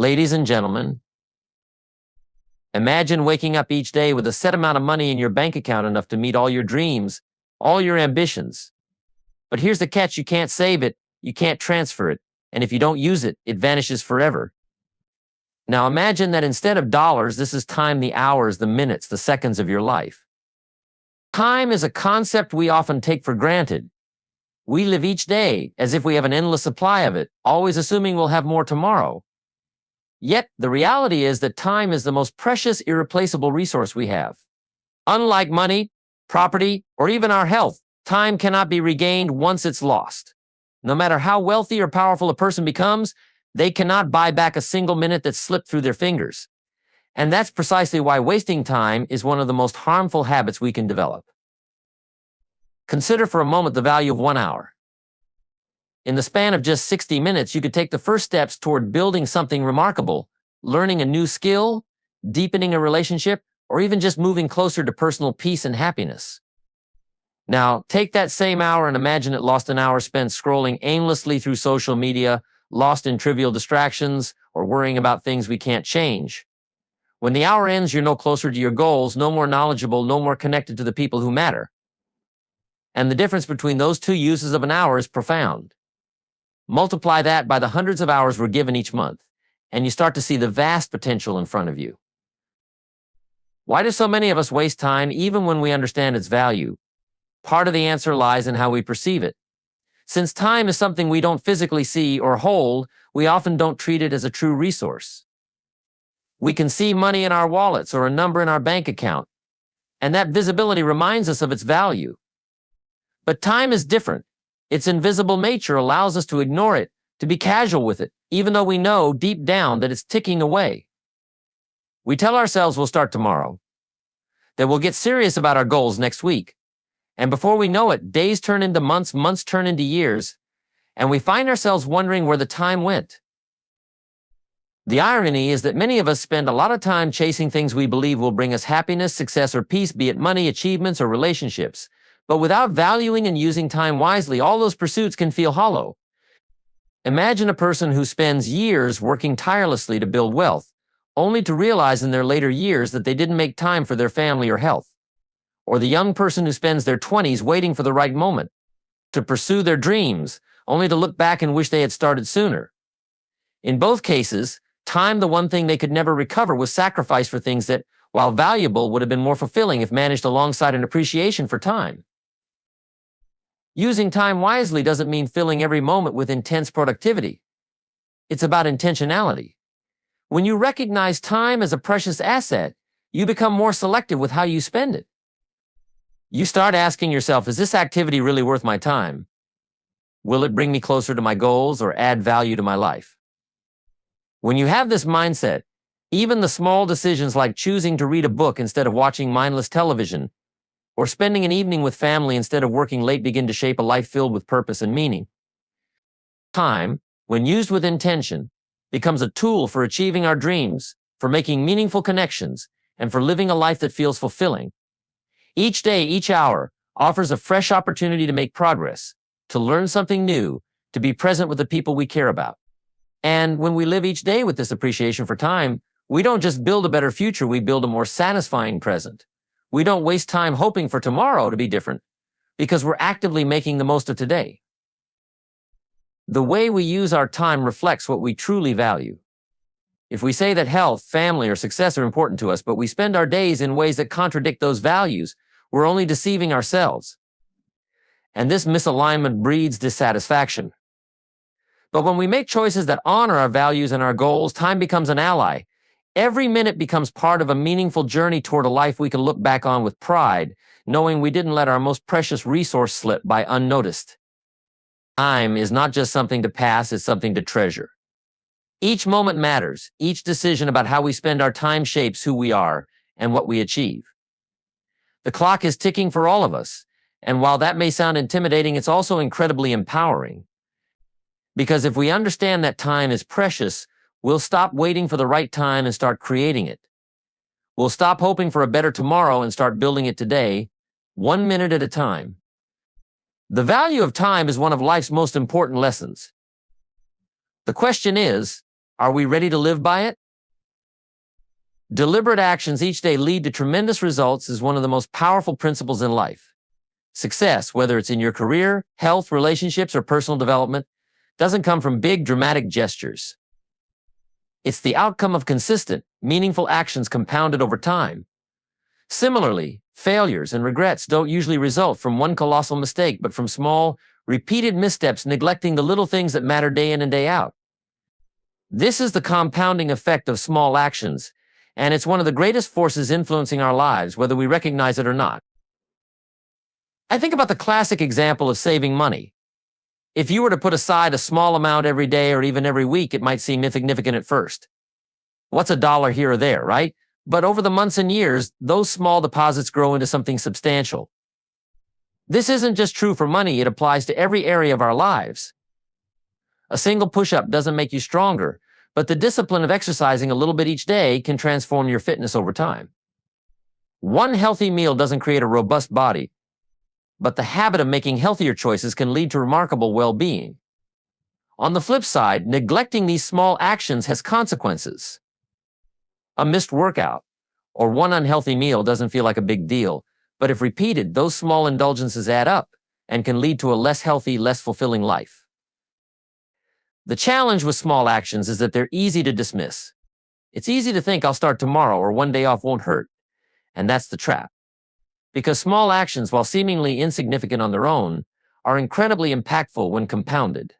Ladies and gentlemen, imagine waking up each day with a set amount of money in your bank account enough to meet all your dreams, all your ambitions. But here's the catch: you can't save it, you can't transfer it, and if you don't use it, it vanishes forever. Now imagine that instead of dollars, this is time, the hours, the minutes, the seconds of your life. Time is a concept we often take for granted. We live each day as if we have an endless supply of it, always assuming we'll have more tomorrow. Yet, the reality is that time is the most precious, irreplaceable resource we have. Unlike money, property, or even our health, time cannot be regained once it's lost. No matter how wealthy or powerful a person becomes, they cannot buy back a single minute that slipped through their fingers. And that's precisely why wasting time is one of the most harmful habits we can develop. Consider for a moment the value of 1 hour. In the span of just 60 minutes, you could take the first steps toward building something remarkable, learning a new skill, deepening a relationship, or even just moving closer to personal peace and happiness. Now, take that same hour and imagine it lost an hour spent scrolling aimlessly through social media, lost in trivial distractions, or worrying about things we can't change. When the hour ends, you're no closer to your goals, no more knowledgeable, no more connected to the people who matter. And the difference between those two uses of an hour is profound. Multiply that by the hundreds of hours we're given each month, and you start to see the vast potential in front of you. Why do so many of us waste time even when we understand its value? Part of the answer lies in how we perceive it. Since time is something we don't physically see or hold, we often don't treat it as a true resource. We can see money in our wallets or a number in our bank account, and that visibility reminds us of its value. But time is different. Its invisible nature allows us to ignore it, to be casual with it, even though we know deep down that it's ticking away. We tell ourselves we'll start tomorrow, that we'll get serious about our goals next week. And before we know it, days turn into months, months turn into years, and we find ourselves wondering where the time went. The irony is that many of us spend a lot of time chasing things we believe will bring us happiness, success, or peace, be it money, achievements, or relationships. But without valuing and using time wisely, all those pursuits can feel hollow. Imagine a person who spends years working tirelessly to build wealth, only to realize in their later years that they didn't make time for their family or health. Or the young person who spends their 20s waiting for the right moment to pursue their dreams, only to look back and wish they had started sooner. In both cases, time, the one thing they could never recover, was sacrificed for things that, while valuable, would have been more fulfilling if managed alongside an appreciation for time. Using time wisely doesn't mean filling every moment with intense productivity. It's about intentionality. When you recognize time as a precious asset, you become more selective with how you spend it. You start asking yourself, is this activity really worth my time? Will it bring me closer to my goals or add value to my life? When you have this mindset, even the small decisions like choosing to read a book instead of watching mindless television, or spending an evening with family instead of working late, begin to shape a life filled with purpose and meaning. Time, when used with intention, becomes a tool for achieving our dreams, for making meaningful connections, and for living a life that feels fulfilling. Each day, each hour, offers a fresh opportunity to make progress, to learn something new, to be present with the people we care about. And when we live each day with this appreciation for time, we don't just build a better future, we build a more satisfying present. We don't waste time hoping for tomorrow to be different, because we're actively making the most of today. The way we use our time reflects what we truly value. If we say that health, family, or success are important to us, but we spend our days in ways that contradict those values, we're only deceiving ourselves. And this misalignment breeds dissatisfaction. But when we make choices that honor our values and our goals, time becomes an ally. Every minute becomes part of a meaningful journey toward a life we can look back on with pride, knowing we didn't let our most precious resource slip by unnoticed. Time is not just something to pass, it's something to treasure. Each moment matters. Each decision about how we spend our time shapes who we are and what we achieve. The clock is ticking for all of us, and while that may sound intimidating, it's also incredibly empowering. Because if we understand that time is precious, we'll stop waiting for the right time and start creating it. We'll stop hoping for a better tomorrow and start building it today, 1 minute at a time. The value of time is one of life's most important lessons. The question is, Are we ready to live by it? Deliberate actions each day lead to tremendous results is one of the most powerful principles in life. Success, whether it's in your career, health, relationships, or personal development, doesn't come from big, dramatic gestures. It's the outcome of consistent, meaningful actions compounded over time. Similarly, failures and regrets don't usually result from one colossal mistake, but from small, repeated missteps neglecting the little things that matter day in and day out. This is the compounding effect of small actions, and it's one of the greatest forces influencing our lives, whether we recognize it or not. I think about the classic example of saving money. If you were to put aside a small amount every day or even every week, it might seem insignificant at first. What's a dollar here or there, right? But over the months and years, those small deposits grow into something substantial. This isn't just true for money, it applies to every area of our lives. A single push-up doesn't make you stronger, but the discipline of exercising a little bit each day can transform your fitness over time. One healthy meal doesn't create a robust body, but the habit of making healthier choices can lead to remarkable well-being. On the flip side, neglecting these small actions has consequences. A missed workout or one unhealthy meal doesn't feel like a big deal, but if repeated, those small indulgences add up and can lead to a less healthy, less fulfilling life. The challenge with small actions is that they're easy to dismiss. It's easy to think I'll start tomorrow or one day off won't hurt, and that's the trap. Because small actions, while seemingly insignificant on their own, are incredibly impactful when compounded.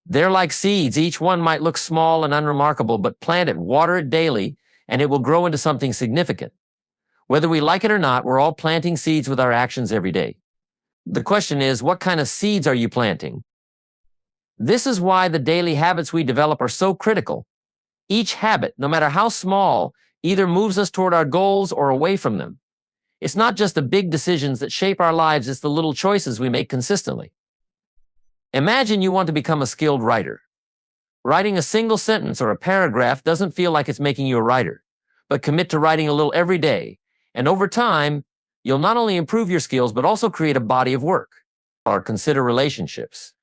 They're like seeds. Each one might look small and unremarkable, but plant it, water it daily, and it will grow into something significant. Whether we like it or not, we're all planting seeds with our actions every day. The question is, what kind of seeds are you planting? This is why the daily habits we develop are so critical. Each habit, no matter how small, either moves us toward our goals or away from them. It's not just the big decisions that shape our lives, it's the little choices we make consistently. Imagine you want to become a skilled writer. Writing a single sentence or a paragraph doesn't feel like it's making you a writer, but commit to writing a little every day, and over time, you'll not only improve your skills, but also create a body of work. Or consider relationships.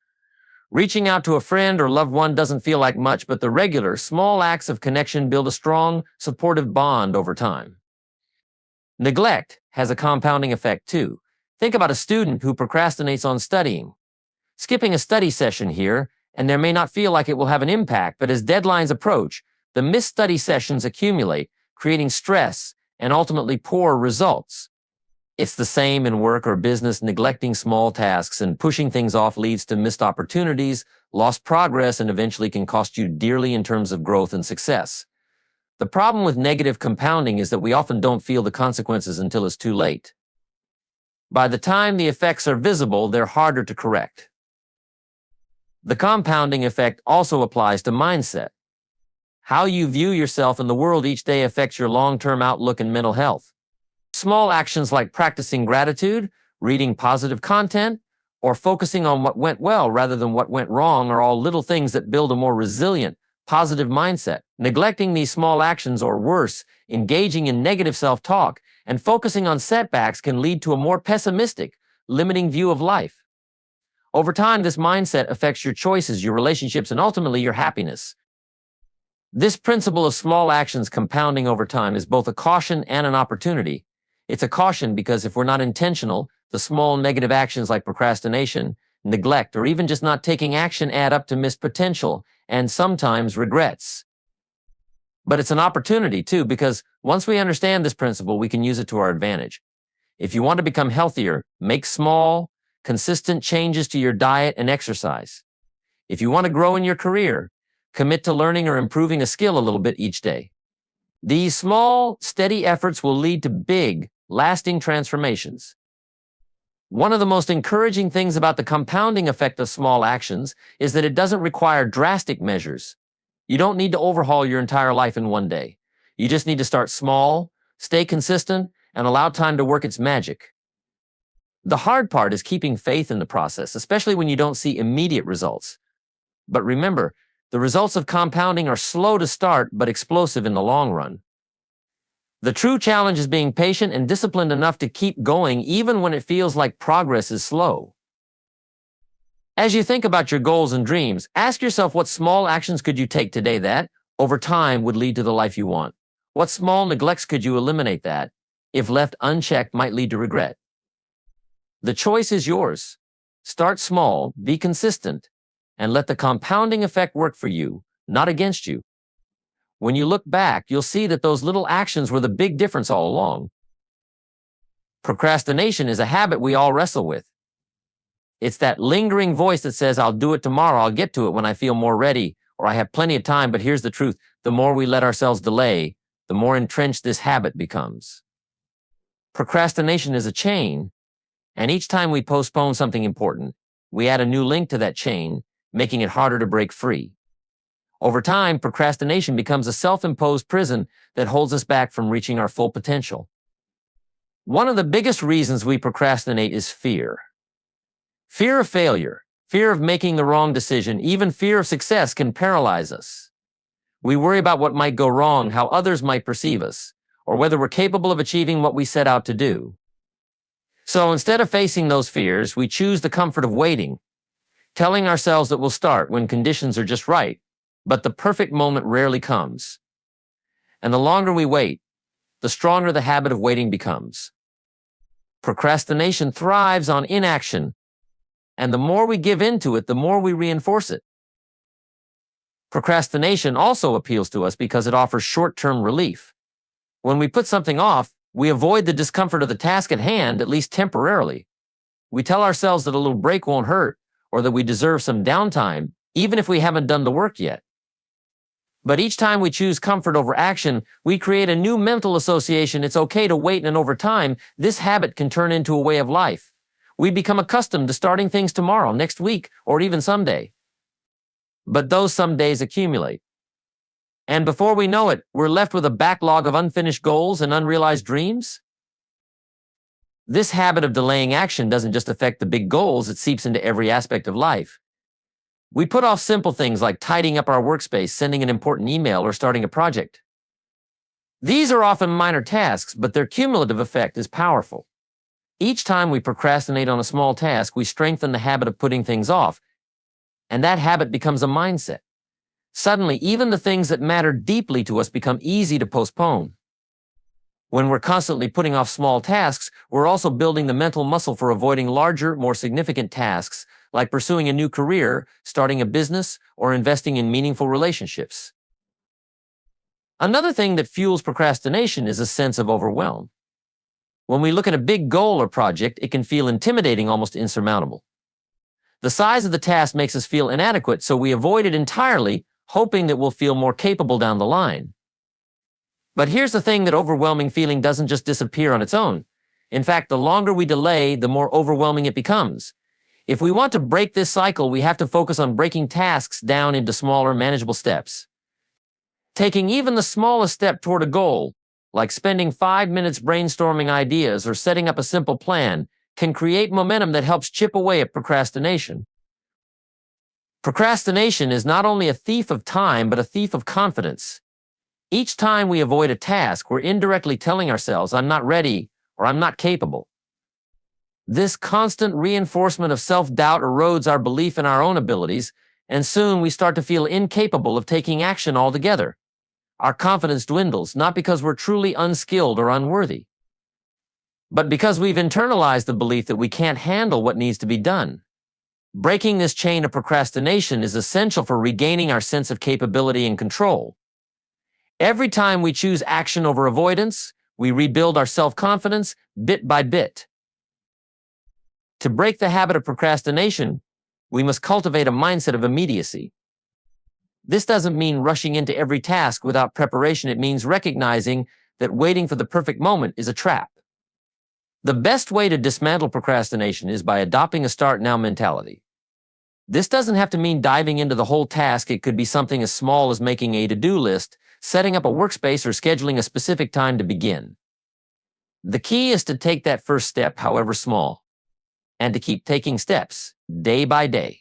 Reaching out to a friend or loved one doesn't feel like much, but the regular, small acts of connection build a strong, supportive bond over time. Neglect has a compounding effect too. Think about a student who procrastinates on studying. Skipping a study session here, and there may not feel like it will have an impact, but as deadlines approach, the missed study sessions accumulate, creating stress and ultimately poor results. It's the same in work or business. Neglecting small tasks and pushing things off leads to missed opportunities, lost progress, and eventually can cost you dearly in terms of growth and success. The problem with negative compounding is that we often don't feel the consequences until it's too late. By the time the effects are visible, they're harder to correct. The compounding effect also applies to mindset. How you view yourself in the world each day affects your long-term outlook and mental health. Small actions like practicing gratitude, reading positive content, or focusing on what went well rather than what went wrong are all little things that build a more resilient, positive mindset. Neglecting these small actions, or worse, engaging in negative self-talk and focusing on setbacks, can lead to a more pessimistic, limiting view of life. Over time, this mindset affects your choices, your relationships, and ultimately your happiness. This principle of small actions compounding over time is both a caution and an opportunity. It's a caution because if we're not intentional, the small negative actions like procrastination, neglect, or even just not taking action add up to missed potential and sometimes regrets. But it's an opportunity too, because once we understand this principle, we can use it to our advantage. If you want to become healthier, make small, consistent changes to your diet and exercise. If you want to grow in your career, commit to learning or improving a skill a little bit each day. These small, steady efforts will lead to big, lasting transformations. One of the most encouraging things about the compounding effect of small actions is that it doesn't require drastic measures. You don't need to overhaul your entire life in one day. You just need to start small, stay consistent, and allow time to work its magic. The hard part is keeping faith in the process, especially when you don't see immediate results. But remember, the results of compounding are slow to start but explosive in the long run. The true challenge is being patient and disciplined enough to keep going even when it feels like progress is slow. As you think about your goals and dreams, ask yourself what small actions could you take today that, over time, would lead to the life you want? What small neglects could you eliminate that, if left unchecked, might lead to regret? The choice is yours. Start small, be consistent, and let the compounding effect work for you, not against you. When you look back, you'll see that those little actions were the big difference all along. Procrastination is a habit we all wrestle with. It's that lingering voice that says, I'll do it tomorrow, I'll get to it when I feel more ready, or I have plenty of time. But here's the truth. The more we let ourselves delay, the more entrenched this habit becomes. Procrastination is a chain, and each time we postpone something important, we add a new link to that chain, making it harder to break free. Over time, procrastination becomes a self-imposed prison that holds us back from reaching our full potential. One of the biggest reasons we procrastinate is fear. Fear of failure, fear of making the wrong decision, even fear of success can paralyze us. We worry about what might go wrong, how others might perceive us, or whether we're capable of achieving what we set out to do. So instead of facing those fears, we choose the comfort of waiting, telling ourselves that we'll start when conditions are just right, but the perfect moment rarely comes. And the longer we wait, the stronger the habit of waiting becomes. Procrastination thrives on inaction, and the more we give into it, the more we reinforce it. Procrastination also appeals to us because it offers short-term relief. When we put something off, we avoid the discomfort of the task at hand, at least temporarily. We tell ourselves that a little break won't hurt, or that we deserve some downtime, even if we haven't done the work yet. But each time we choose comfort over action, we create a new mental association. It's okay to wait, and over time, this habit can turn into a way of life. We become accustomed to starting things tomorrow, next week, or even someday. But those some days accumulate. And before we know it, we're left with a backlog of unfinished goals and unrealized dreams. This habit of delaying action doesn't just affect the big goals, it seeps into every aspect of life. We put off simple things like tidying up our workspace, sending an important email, or starting a project. These are often minor tasks, but their cumulative effect is powerful. Each time we procrastinate on a small task, we strengthen the habit of putting things off, and that habit becomes a mindset. Suddenly, even the things that matter deeply to us become easy to postpone. When we're constantly putting off small tasks, we're also building the mental muscle for avoiding larger, more significant tasks, like pursuing a new career, starting a business, or investing in meaningful relationships. Another thing that fuels procrastination is a sense of overwhelm. When we look at a big goal or project, it can feel intimidating, almost insurmountable. The size of the task makes us feel inadequate, so we avoid it entirely, hoping that we'll feel more capable down the line. But here's the thing, that overwhelming feeling doesn't just disappear on its own. In fact, the longer we delay, the more overwhelming it becomes. If we want to break this cycle, we have to focus on breaking tasks down into smaller, manageable steps. Taking even the smallest step toward a goal, like spending 5 minutes brainstorming ideas or setting up a simple plan, can create momentum that helps chip away at procrastination. Procrastination is not only a thief of time, but a thief of confidence. Each time we avoid a task, we're indirectly telling ourselves, I'm not ready, or I'm not capable. This constant reinforcement of self-doubt erodes our belief in our own abilities, and soon we start to feel incapable of taking action altogether. Our confidence dwindles, not because we're truly unskilled or unworthy, but because we've internalized the belief that we can't handle what needs to be done. Breaking this chain of procrastination is essential for regaining our sense of capability and control. Every time we choose action over avoidance, we rebuild our self-confidence bit by bit. To break the habit of procrastination, we must cultivate a mindset of immediacy. This doesn't mean rushing into every task without preparation. It means recognizing that waiting for the perfect moment is a trap. The best way to dismantle procrastination is by adopting a start-now mentality. This doesn't have to mean diving into the whole task. It could be something as small as making a to-do list, setting up a workspace, or scheduling a specific time to begin. The key is to take that first step, however small, and to keep taking steps day by day.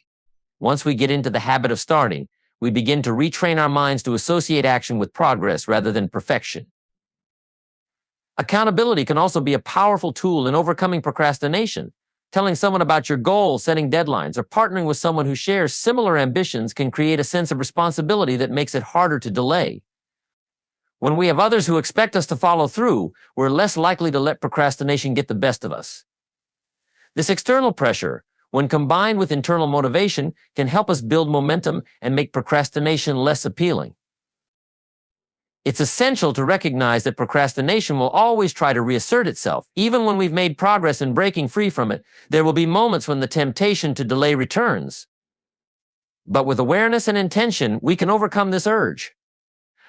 Once we get into the habit of starting, we begin to retrain our minds to associate action with progress rather than perfection. Accountability can also be a powerful tool in overcoming procrastination. Telling someone about your goals, setting deadlines, or partnering with someone who shares similar ambitions can create a sense of responsibility that makes it harder to delay. When we have others who expect us to follow through, we're less likely to let procrastination get the best of us. This external pressure, when combined with internal motivation, can help us build momentum and make procrastination less appealing. It's essential to recognize that procrastination will always try to reassert itself. Even when we've made progress in breaking free from it, there will be moments when the temptation to delay returns. But with awareness and intention, we can overcome this urge.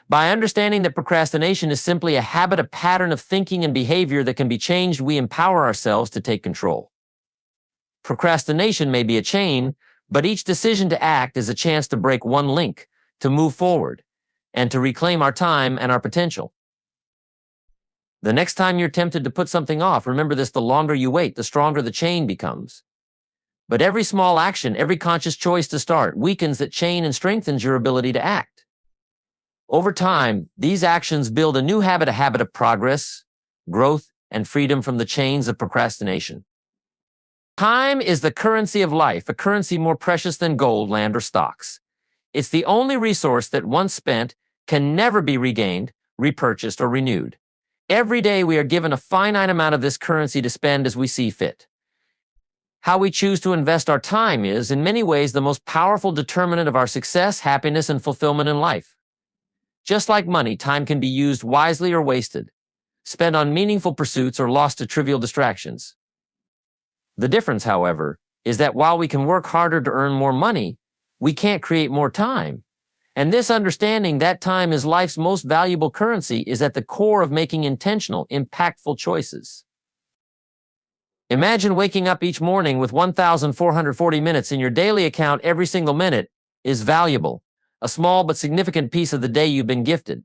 By understanding that procrastination is simply a habit, a pattern of thinking and behavior that can be changed, we empower ourselves to take control. Procrastination may be a chain, but each decision to act is a chance to break one link, to move forward, and to reclaim our time and our potential. The next time you're tempted to put something off, remember this: the longer you wait, the stronger the chain becomes. But every small action, every conscious choice to start, weakens that chain and strengthens your ability to act. Over time, these actions build a new habit, a habit of progress, growth, and freedom from the chains of procrastination. Time is the currency of life, a currency more precious than gold, land, or stocks. It's the only resource that, once spent, can never be regained, repurchased, or renewed. Every day we are given a finite amount of this currency to spend as we see fit. How we choose to invest our time is, in many ways, the most powerful determinant of our success, happiness, and fulfillment in life. Just like money, time can be used wisely or wasted, spent on meaningful pursuits or lost to trivial distractions. The difference, however, is that while we can work harder to earn more money, we can't create more time. And this understanding that time is life's most valuable currency is at the core of making intentional, impactful choices. Imagine waking up each morning with 1,440 minutes in your daily account. Every single minute is valuable, a small but significant piece of the day you've been gifted.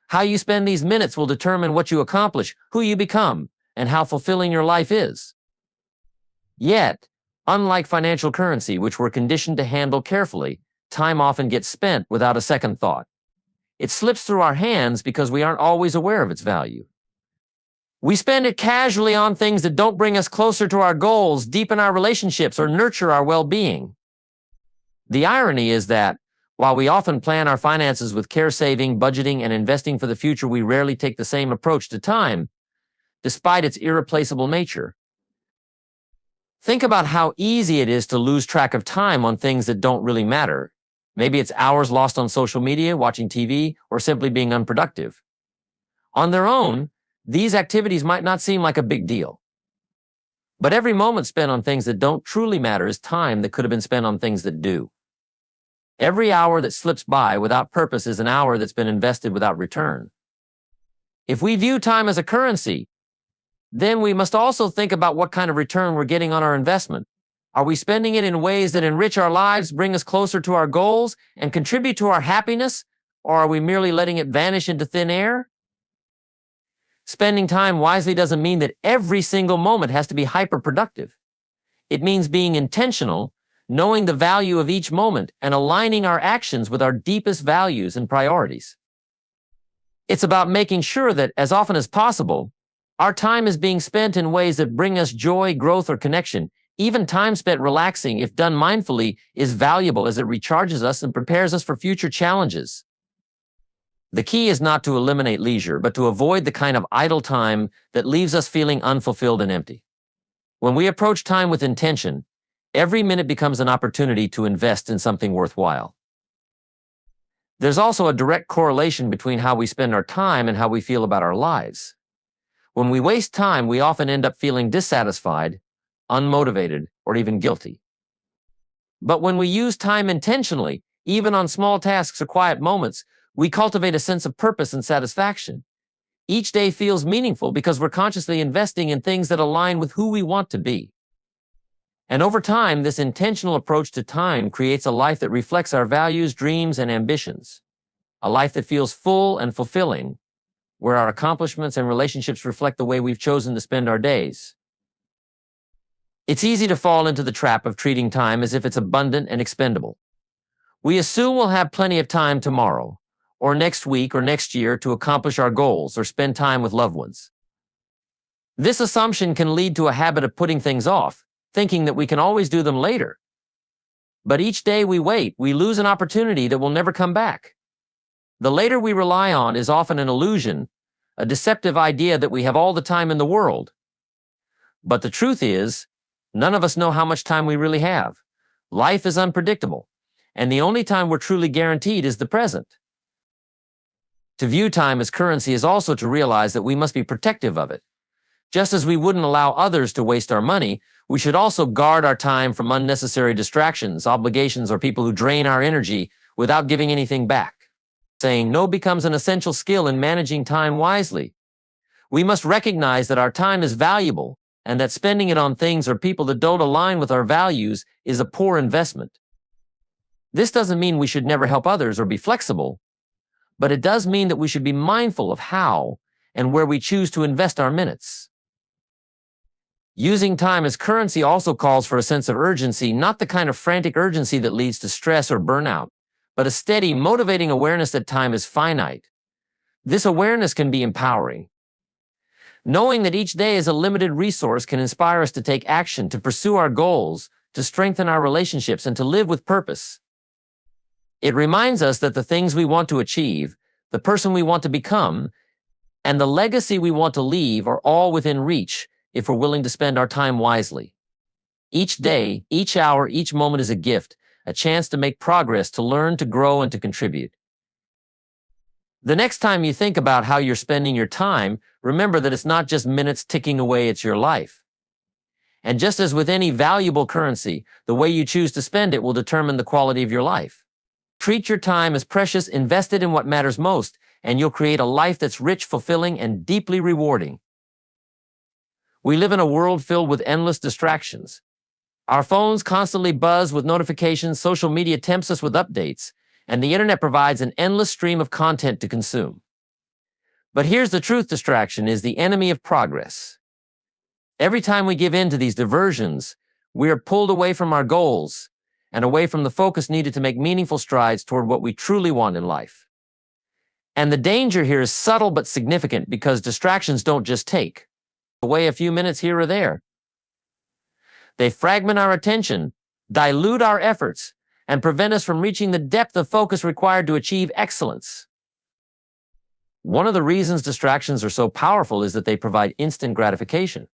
How you spend these minutes will determine what you accomplish, who you become, and how fulfilling your life is. Yet, unlike financial currency, which we're conditioned to handle carefully, time often gets spent without a second thought. It slips through our hands because we aren't always aware of its value. We spend it casually on things that don't bring us closer to our goals, deepen our relationships, or nurture our well-being. The irony is that, while we often plan our finances with care, saving, budgeting, and investing for the future, we rarely take the same approach to time, despite its irreplaceable nature. Think about how easy it is to lose track of time on things that don't really matter. Maybe it's hours lost on social media, watching TV, or simply being unproductive. On their own, these activities might not seem like a big deal. But every moment spent on things that don't truly matter is time that could have been spent on things that do. Every hour that slips by without purpose is an hour that's been invested without return. If we view time as a currency, then we must also think about what kind of return we're getting on our investment. Are we spending it in ways that enrich our lives, bring us closer to our goals, and contribute to our happiness, or are we merely letting it vanish into thin air? Spending time wisely doesn't mean that every single moment has to be hyper-productive. It means being intentional, knowing the value of each moment, and aligning our actions with our deepest values and priorities. It's about making sure that, as often as possible, our time is being spent in ways that bring us joy, growth, or connection. Even time spent relaxing, if done mindfully, is valuable as it recharges us and prepares us for future challenges. The key is not to eliminate leisure, but to avoid the kind of idle time that leaves us feeling unfulfilled and empty. When we approach time with intention, every minute becomes an opportunity to invest in something worthwhile. There's also a direct correlation between how we spend our time and how we feel about our lives. When we waste time, we often end up feeling dissatisfied, unmotivated, or even guilty. But when we use time intentionally, even on small tasks or quiet moments, we cultivate a sense of purpose and satisfaction. Each day feels meaningful because we're consciously investing in things that align with who we want to be. And over time, this intentional approach to time creates a life that reflects our values, dreams, and ambitions. A life that feels full and fulfilling, where our accomplishments and relationships reflect the way we've chosen to spend our days. It's easy to fall into the trap of treating time as if it's abundant and expendable. We assume we'll have plenty of time tomorrow, or next week, or next year to accomplish our goals or spend time with loved ones. This assumption can lead to a habit of putting things off, thinking that we can always do them later. But each day we wait, we lose an opportunity that will never come back. The later we rely on is often an illusion, a deceptive idea that we have all the time in the world. But the truth is, none of us know how much time we really have. Life is unpredictable, and the only time we're truly guaranteed is the present. To view time as currency is also to realize that we must be protective of it. Just as we wouldn't allow others to waste our money, we should also guard our time from unnecessary distractions, obligations, or people who drain our energy without giving anything back. Saying no becomes an essential skill in managing time wisely. We must recognize that our time is valuable and that spending it on things or people that don't align with our values is a poor investment. This doesn't mean we should never help others or be flexible, but it does mean that we should be mindful of how and where we choose to invest our minutes. Using time as currency also calls for a sense of urgency, not the kind of frantic urgency that leads to stress or burnout, but a steady, motivating awareness that time is finite. This awareness can be empowering. Knowing that each day is a limited resource can inspire us to take action, to pursue our goals, to strengthen our relationships, and to live with purpose. It reminds us that the things we want to achieve, the person we want to become, and the legacy we want to leave are all within reach if we're willing to spend our time wisely. Each day, each hour, each moment is a gift, a chance to make progress, to learn, to grow, and to contribute. The next time you think about how you're spending your time, remember that it's not just minutes ticking away, it's your life. And just as with any valuable currency, the way you choose to spend it will determine the quality of your life. Treat your time as precious, invest it in what matters most, and you'll create a life that's rich, fulfilling, and deeply rewarding. We live in a world filled with endless distractions. Our phones constantly buzz with notifications, social media tempts us with updates, and the internet provides an endless stream of content to consume. But here's the truth: distraction is the enemy of progress. Every time we give in to these diversions, we are pulled away from our goals and away from the focus needed to make meaningful strides toward what we truly want in life. And the danger here is subtle but significant, because distractions don't just take away a few minutes here or there. They fragment our attention, dilute our efforts, and prevent us from reaching the depth of focus required to achieve excellence. One of the reasons distractions are so powerful is that they provide instant gratification.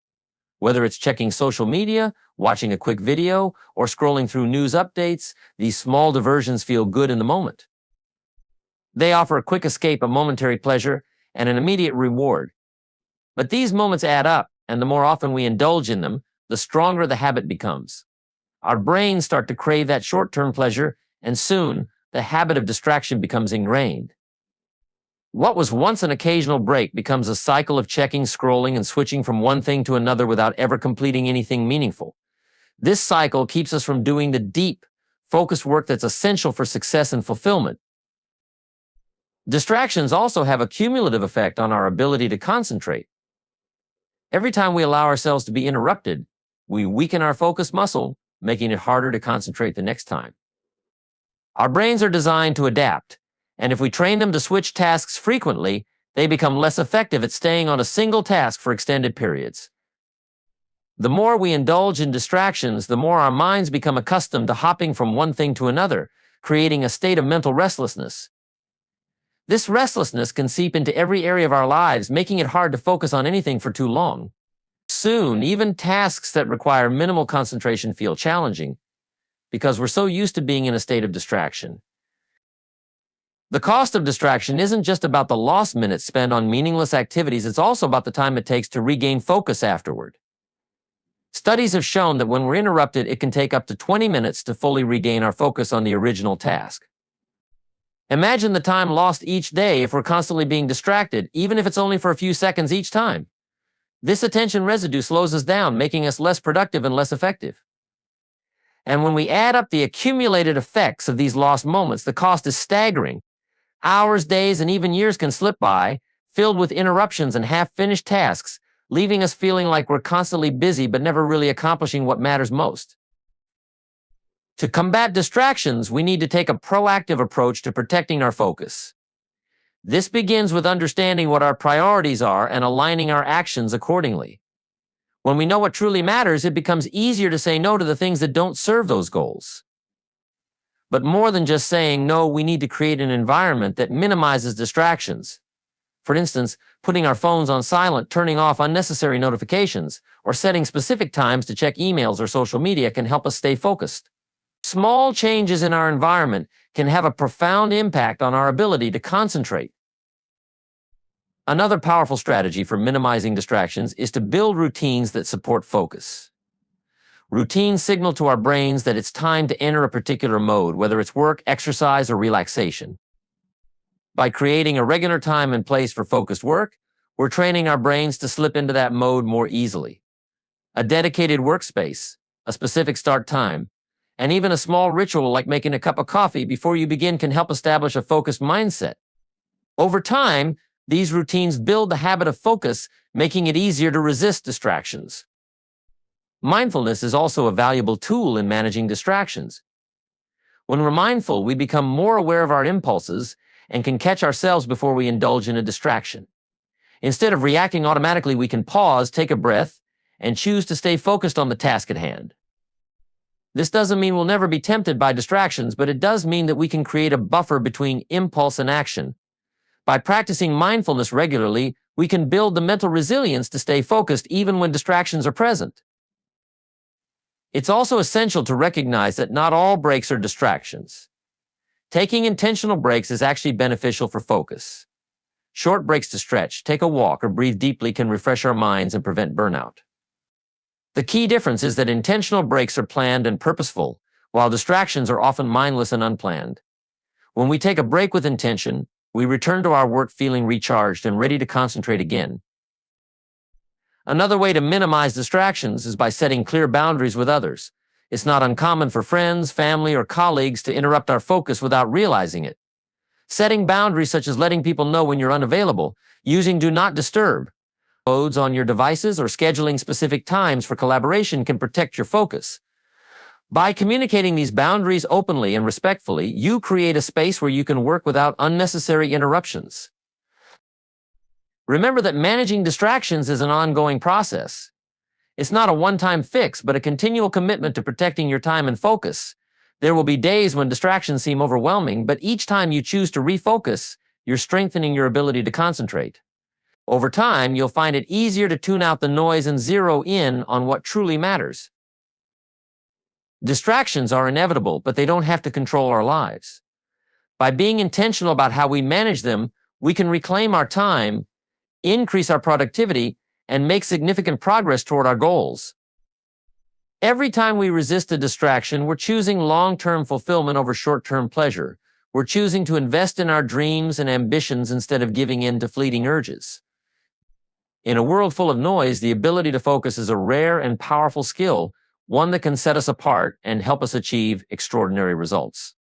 Whether it's checking social media, watching a quick video, or scrolling through news updates, these small diversions feel good in the moment. They offer a quick escape, a momentary pleasure, and an immediate reward. But these moments add up, and the more often we indulge in them, the stronger the habit becomes. Our brains start to crave that short-term pleasure, and soon, the habit of distraction becomes ingrained. What was once an occasional break becomes a cycle of checking, scrolling, and switching from one thing to another without ever completing anything meaningful. This cycle keeps us from doing the deep, focused work that's essential for success and fulfillment. Distractions also have a cumulative effect on our ability to concentrate. Every time we allow ourselves to be interrupted, we weaken our focus muscle, making it harder to concentrate the next time. Our brains are designed to adapt, and if we train them to switch tasks frequently, they become less effective at staying on a single task for extended periods. The more we indulge in distractions, the more our minds become accustomed to hopping from one thing to another, creating a state of mental restlessness. This restlessness can seep into every area of our lives, making it hard to focus on anything for too long. Soon, even tasks that require minimal concentration feel challenging, because we're so used to being in a state of distraction. The cost of distraction isn't just about the lost minutes spent on meaningless activities, it's also about the time it takes to regain focus afterward. Studies have shown that when we're interrupted, it can take up to 20 minutes to fully regain our focus on the original task. Imagine the time lost each day if we're constantly being distracted, even if it's only for a few seconds each time. This attention residue slows us down, making us less productive and less effective. And when we add up the accumulated effects of these lost moments, the cost is staggering. Hours, days, and even years can slip by, filled with interruptions and half-finished tasks, leaving us feeling like we're constantly busy but never really accomplishing what matters most. To combat distractions, we need to take a proactive approach to protecting our focus. This begins with understanding what our priorities are and aligning our actions accordingly. When we know what truly matters, it becomes easier to say no to the things that don't serve those goals. But more than just saying no, we need to create an environment that minimizes distractions. For instance, putting our phones on silent, turning off unnecessary notifications, or setting specific times to check emails or social media can help us stay focused. Small changes in our environment can have a profound impact on our ability to concentrate. Another powerful strategy for minimizing distractions is to build routines that support focus. Routines signal to our brains that it's time to enter a particular mode, whether it's work, exercise, or relaxation. By creating a regular time and place for focused work, we're training our brains to slip into that mode more easily. A dedicated workspace, a specific start time, and even a small ritual like making a cup of coffee before you begin can help establish a focused mindset. Over time, these routines build the habit of focus, making it easier to resist distractions. Mindfulness is also a valuable tool in managing distractions. When we're mindful, we become more aware of our impulses and can catch ourselves before we indulge in a distraction. Instead of reacting automatically, we can pause, take a breath, and choose to stay focused on the task at hand. This doesn't mean we'll never be tempted by distractions, but it does mean that we can create a buffer between impulse and action. By practicing mindfulness regularly, we can build the mental resilience to stay focused even when distractions are present. It's also essential to recognize that not all breaks are distractions. Taking intentional breaks is actually beneficial for focus. Short breaks to stretch, take a walk, or breathe deeply can refresh our minds and prevent burnout. The key difference is that intentional breaks are planned and purposeful, while distractions are often mindless and unplanned. When we take a break with intention, we return to our work feeling recharged and ready to concentrate again. Another way to minimize distractions is by setting clear boundaries with others. It's not uncommon for friends, family, or colleagues to interrupt our focus without realizing it. Setting boundaries such as letting people know when you're unavailable, using Do Not Disturb modes on your devices, or scheduling specific times for collaboration can protect your focus. By communicating these boundaries openly and respectfully, you create a space where you can work without unnecessary interruptions. Remember that managing distractions is an ongoing process. It's not a one-time fix, but a continual commitment to protecting your time and focus. There will be days when distractions seem overwhelming, but each time you choose to refocus, you're strengthening your ability to concentrate. Over time, you'll find it easier to tune out the noise and zero in on what truly matters. Distractions are inevitable, but they don't have to control our lives. By being intentional about how we manage them, we can reclaim our time, increase our productivity, and make significant progress toward our goals. Every time we resist a distraction, we're choosing long-term fulfillment over short-term pleasure. We're choosing to invest in our dreams and ambitions instead of giving in to fleeting urges. In a world full of noise, the ability to focus is a rare and powerful skill, one that can set us apart and help us achieve extraordinary results.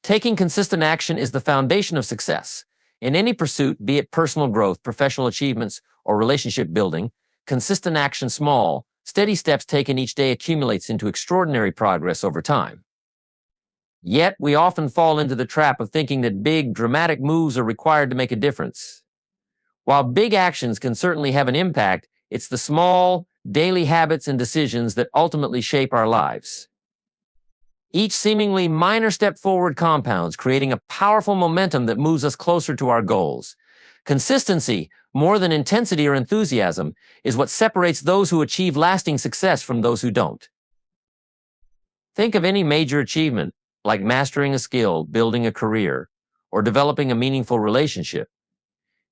Taking consistent action is the foundation of success. In any pursuit, be it personal growth, professional achievements, or relationship building, consistent action, small, steady steps taken each day accumulates into extraordinary progress over time. Yet, we often fall into the trap of thinking that big, dramatic moves are required to make a difference. While big actions can certainly have an impact, it's the small, daily habits and decisions that ultimately shape our lives. Each seemingly minor step forward compounds, creating a powerful momentum that moves us closer to our goals. Consistency, more than intensity or enthusiasm, is what separates those who achieve lasting success from those who don't. Think of any major achievement, like mastering a skill, building a career, or developing a meaningful relationship.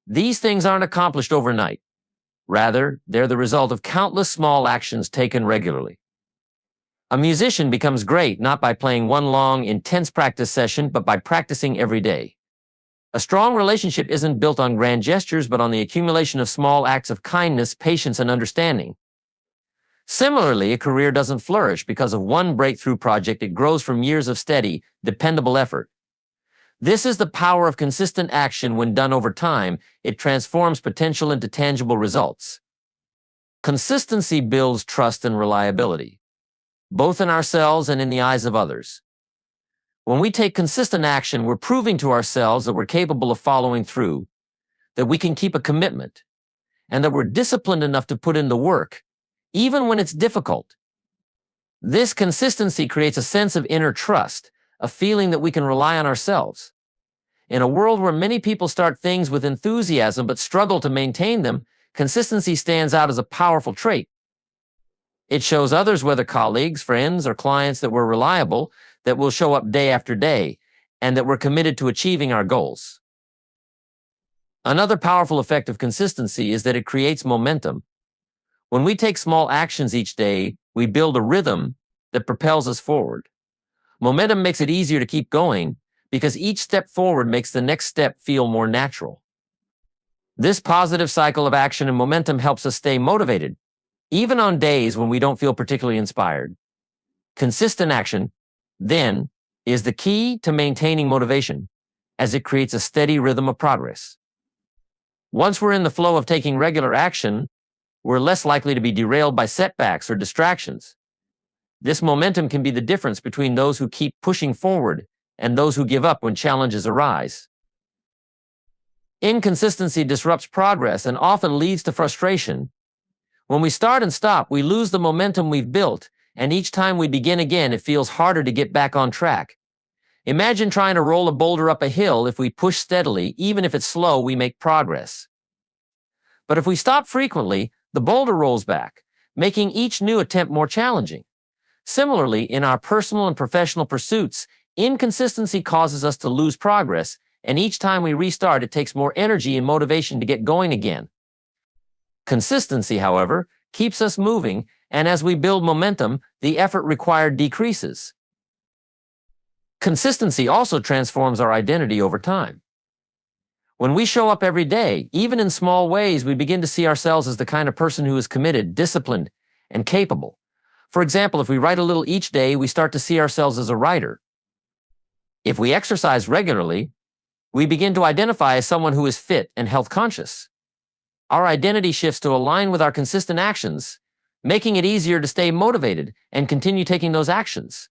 These things aren't accomplished overnight. Rather, they're the result of countless small actions taken regularly. A musician becomes great not by playing one long, intense practice session, but by practicing every day. A strong relationship isn't built on grand gestures, but on the accumulation of small acts of kindness, patience, and understanding. Similarly, a career doesn't flourish because of one breakthrough project. It grows from years of steady, dependable effort. This is the power of consistent action. When done over time, it transforms potential into tangible results. Consistency builds trust and reliability, both in ourselves and in the eyes of others. When we take consistent action, we're proving to ourselves that we're capable of following through, that we can keep a commitment, and that we're disciplined enough to put in the work, even when it's difficult. This consistency creates a sense of inner trust, a feeling that we can rely on ourselves. In a world where many people start things with enthusiasm but struggle to maintain them, consistency stands out as a powerful trait. It shows others, whether colleagues, friends, or clients, that we're reliable, that we'll show up day after day, and that we're committed to achieving our goals. Another powerful effect of consistency is that it creates momentum. When we take small actions each day, we build a rhythm that propels us forward. Momentum makes it easier to keep going because each step forward makes the next step feel more natural. This positive cycle of action and momentum helps us stay motivated, even on days when we don't feel particularly inspired. Consistent action, then, is the key to maintaining motivation, as it creates a steady rhythm of progress. Once we're in the flow of taking regular action, we're less likely to be derailed by setbacks or distractions. This momentum can be the difference between those who keep pushing forward and those who give up when challenges arise. Inconsistency disrupts progress and often leads to frustration. When we start and stop, we lose the momentum we've built, and each time we begin again, it feels harder to get back on track. Imagine trying to roll a boulder up a hill. If we push steadily, even if it's slow, we make progress. But if we stop frequently, the boulder rolls back, making each new attempt more challenging. Similarly, in our personal and professional pursuits, inconsistency causes us to lose progress, and each time we restart, it takes more energy and motivation to get going again. Consistency, however, keeps us moving, and as we build momentum, the effort required decreases. Consistency also transforms our identity over time. When we show up every day, even in small ways, we begin to see ourselves as the kind of person who is committed, disciplined, and capable. For example, if we write a little each day, we start to see ourselves as a writer. If we exercise regularly, we begin to identify as someone who is fit and health conscious. Our identity shifts to align with our consistent actions, making it easier to stay motivated and continue taking those actions.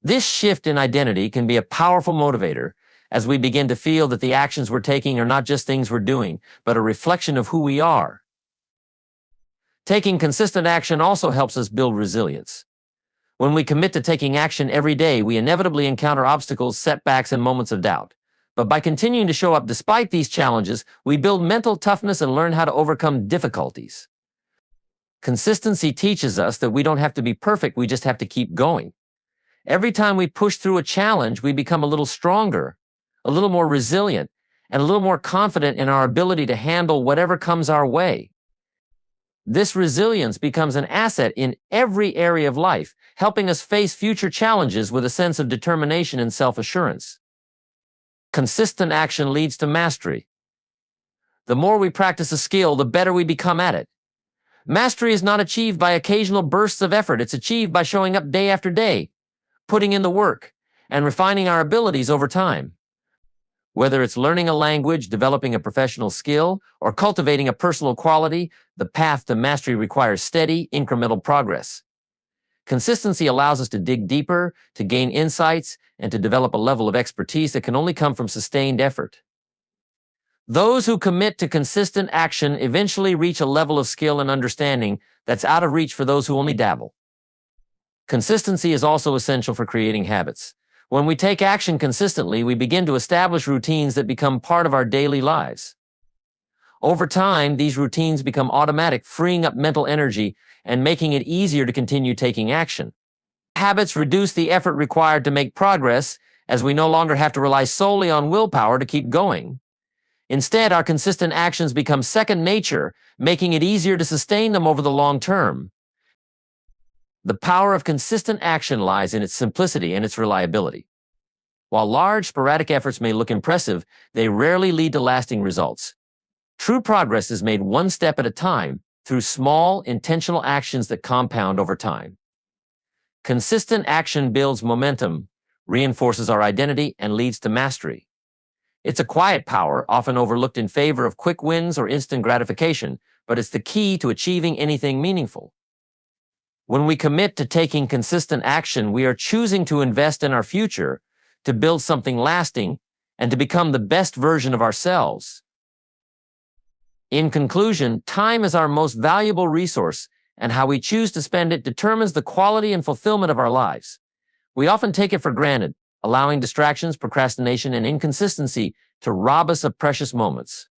This shift in identity can be a powerful motivator as we begin to feel that the actions we're taking are not just things we're doing, but a reflection of who we are. Taking consistent action also helps us build resilience. When we commit to taking action every day, we inevitably encounter obstacles, setbacks, and moments of doubt. But by continuing to show up despite these challenges, we build mental toughness and learn how to overcome difficulties. Consistency teaches us that we don't have to be perfect, we just have to keep going. Every time we push through a challenge, we become a little stronger, a little more resilient, and a little more confident in our ability to handle whatever comes our way. This resilience becomes an asset in every area of life, helping us face future challenges with a sense of determination and self-assurance. Consistent action leads to mastery. The more we practice a skill, the better we become at it. Mastery is not achieved by occasional bursts of effort. It's achieved by showing up day after day, putting in the work, and refining our abilities over time. Whether it's learning a language, developing a professional skill, or cultivating a personal quality, the path to mastery requires steady, incremental progress. Consistency allows us to dig deeper, to gain insights, and to develop a level of expertise that can only come from sustained effort. Those who commit to consistent action eventually reach a level of skill and understanding that's out of reach for those who only dabble. Consistency is also essential for creating habits. When we take action consistently, we begin to establish routines that become part of our daily lives. Over time, these routines become automatic, freeing up mental energy and making it easier to continue taking action. Habits reduce the effort required to make progress, as we no longer have to rely solely on willpower to keep going. Instead, our consistent actions become second nature, making it easier to sustain them over the long term. The power of consistent action lies in its simplicity and its reliability. While large, sporadic efforts may look impressive, they rarely lead to lasting results. True progress is made one step at a time through small, intentional actions that compound over time. Consistent action builds momentum, reinforces our identity, and leads to mastery. It's a quiet power, often overlooked in favor of quick wins or instant gratification, but it's the key to achieving anything meaningful. When we commit to taking consistent action, we are choosing to invest in our future, to build something lasting, and to become the best version of ourselves. In conclusion, time is our most valuable resource, and how we choose to spend it determines the quality and fulfillment of our lives. We often take it for granted, allowing distractions, procrastination, and inconsistency to rob us of precious moments.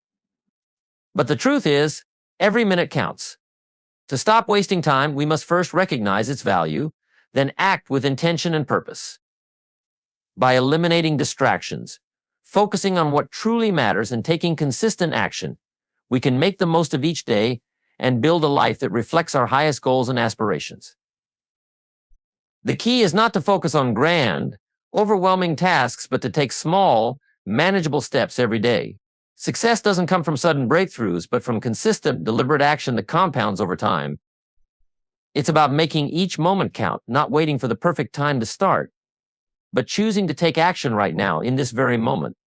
But the truth is, every minute counts. To stop wasting time, we must first recognize its value, then act with intention and purpose. By eliminating distractions, focusing on what truly matters, and taking consistent action, we can make the most of each day and build a life that reflects our highest goals and aspirations. The key is not to focus on grand, overwhelming tasks, but to take small, manageable steps every day. Success doesn't come from sudden breakthroughs, but from consistent, deliberate action that compounds over time. It's about making each moment count, not waiting for the perfect time to start, but choosing to take action right now, in this very moment.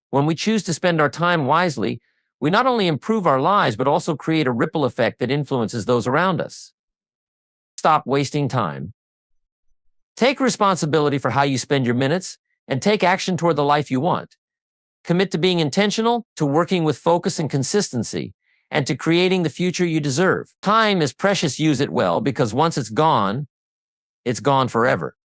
When we choose to spend our time wisely, we not only improve our lives, but also create a ripple effect that influences those around us. Stop wasting time. Take responsibility for how you spend your minutes, and take action toward the life you want. Commit to being intentional, to working with focus and consistency, and to creating the future you deserve. Time is precious. Use it well, because once it's gone forever.